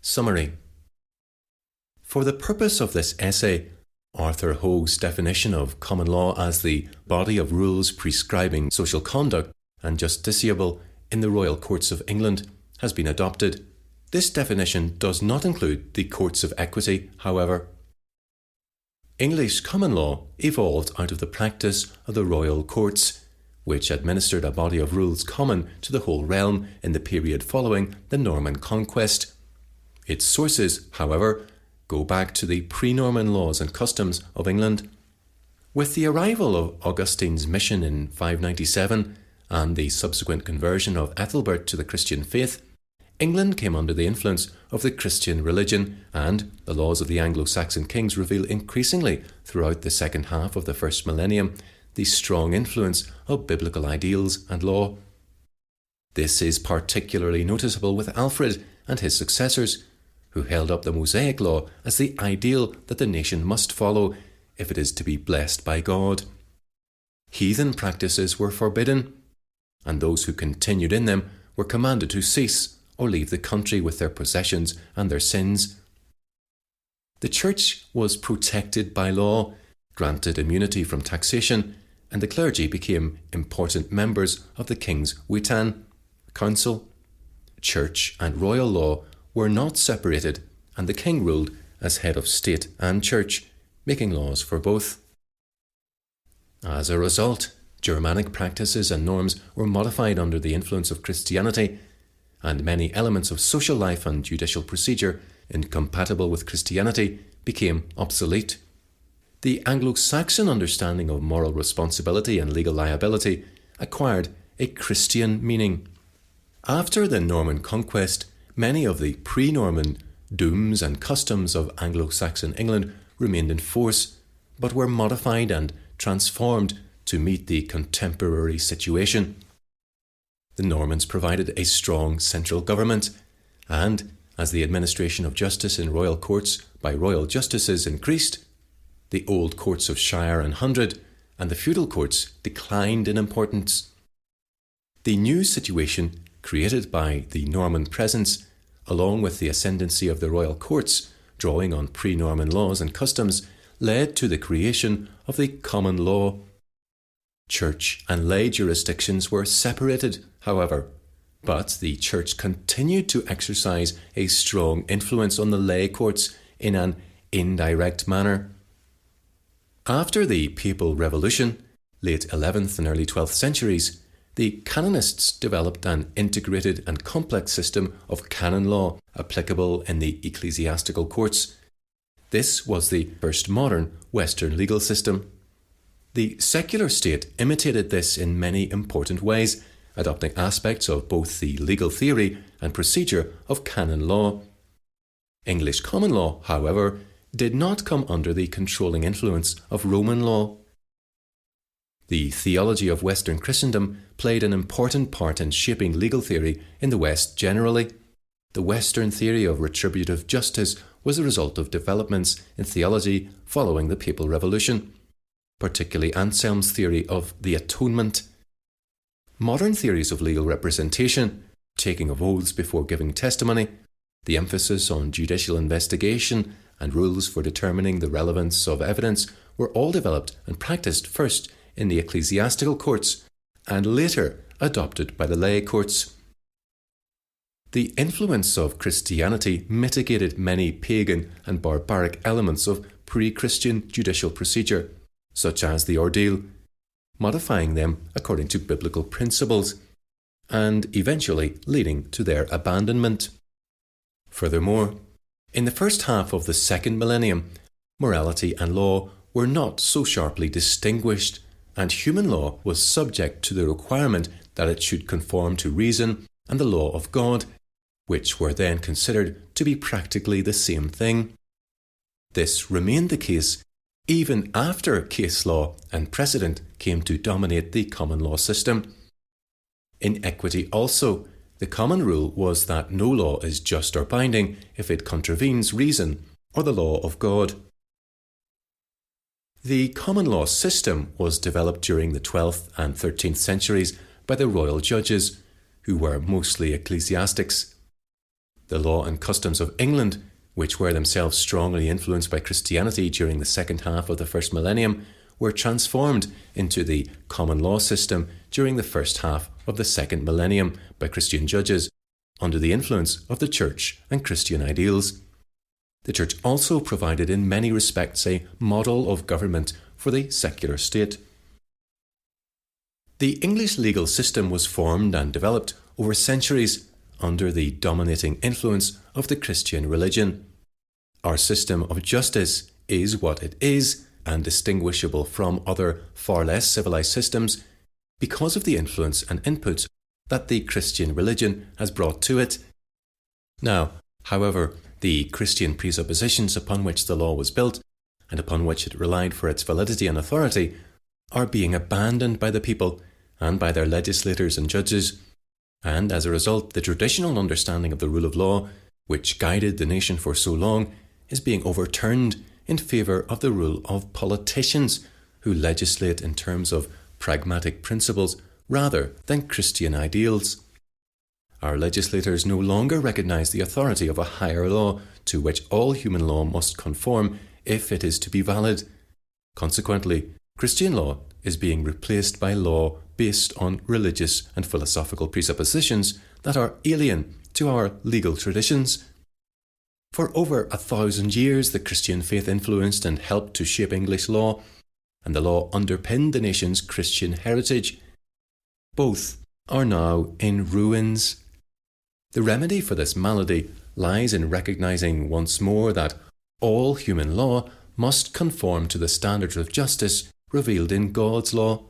Summary. For the purpose of this essay, Arthur Hoge's definition of common law as the body of rules prescribing social conduct and justiciable in the royal courts of England has been adopted. This definition does not include the courts of equity, however. English common law evolved out of the practice of the royal courts, which administered a body of rules common to the whole realm in the period following the Norman conquest. Its sources, however, go back to the pre-Norman laws and customs of England. With the arrival of Augustine's mission in 597 and the subsequent conversion of Ethelbert to the Christian faith, England came under the influence of the Christian religion, and the laws of the Anglo-Saxon kings reveal increasingly throughout the second half of the first millennium the strong influence of biblical ideals and law. This is particularly noticeable with Alfred and his successors, who held up the Mosaic law as the ideal that the nation must follow if it is to be blessed by God. Heathen practices were forbidden, and those who continued in them were commanded to cease or leave the country with their possessions and their sins. The church was protected by law, granted immunity from taxation, and the clergy became important members of the king's witan, council. Church and royal law were not separated, and the king ruled as head of state and church, making laws for both. As a result, Germanic practices and norms were modified under the influence of Christianity, and many elements of social life and judicial procedure incompatible with Christianity became obsolete. The Anglo-Saxon understanding of moral responsibility and legal liability acquired a Christian meaning. After the Norman conquest, many of the pre-Norman dooms and customs of Anglo-Saxon England remained in force, but were modified and transformed to meet the contemporary situation. The Normans provided a strong central government, and as the administration of justice in royal courts by royal justices increased, the old courts of shire and hundred and the feudal courts declined in importance. The new situation created by the Norman presence, along with the ascendancy of the royal courts drawing on pre-Norman laws and customs, led to the creation of the common law. Church and lay jurisdictions were separated, however, but the church continued to exercise a strong influence on the lay courts in an indirect manner. After the Papal Revolution, late 11th and early 12th centuries, the canonists developed an integrated and complex system of canon law applicable in the ecclesiastical courts. This was the first modern Western legal system. The secular state imitated this in many important ways, adopting aspects of both the legal theory and procedure of canon law. English common law, however, did not come under the controlling influence of Roman law. The theology of Western Christendom played an important part in shaping legal theory in the West generally. The Western theory of retributive justice was a result of developments in theology following the Papal Revolution, particularly Anselm's theory of the atonement. Modern theories of legal representation, taking of oaths before giving testimony, the emphasis on judicial investigation, and rules for determining the relevance of evidence were all developed and practiced first in the ecclesiastical courts and later adopted by the lay courts. The influence of Christianity mitigated many pagan and barbaric elements of pre-Christian judicial procedure, such as the ordeal, modifying them according to biblical principles, and eventually leading to their abandonment. Furthermore, in the first half of the second millennium, morality and law were not so sharply distinguished, and human law was subject to the requirement that it should conform to reason and the law of God, which were then considered to be practically the same thing. This remained the case even after case law and precedent came to dominate the common law system. In equity also, the common rule was that no law is just or binding if it contravenes reason or the law of God. The common law system was developed during the 12th and 13th centuries by the royal judges, who were mostly ecclesiastics. The law and customs of England, which were themselves strongly influenced by Christianity during the second half of the first millennium, were transformed into the common law system during the first half of the second millennium by Christian judges, under the influence of the Church and Christian ideals. The Church also provided in many respects a model of government for the secular state. The English legal system was formed and developed over centuries under the dominating influence of the Christian religion. Our system of justice is what it is and distinguishable from other far less civilized systems because of the influence and inputs that the Christian religion has brought to it. Now, however, the Christian presuppositions upon which the law was built and upon which it relied for its validity and authority are being abandoned by the people and by their legislators and judges, and as a result, the traditional understanding of the rule of law, which guided the nation for so long, is being overturned in favour of the rule of politicians who legislate in terms of pragmatic principles rather than Christian ideals. Our legislators no longer recognise the authority of a higher law to which all human law must conform if it is to be valid. Consequently, Christian law is being replaced by law based on religious and philosophical presuppositions that are alien to our legal traditions. For over 1,000 years, the Christian faith influenced and helped to shape English law, and the law underpinned the nation's Christian heritage. Both are now in ruins. The remedy for this malady lies in recognising once more that all human law must conform to the standards of justice revealed in God's law.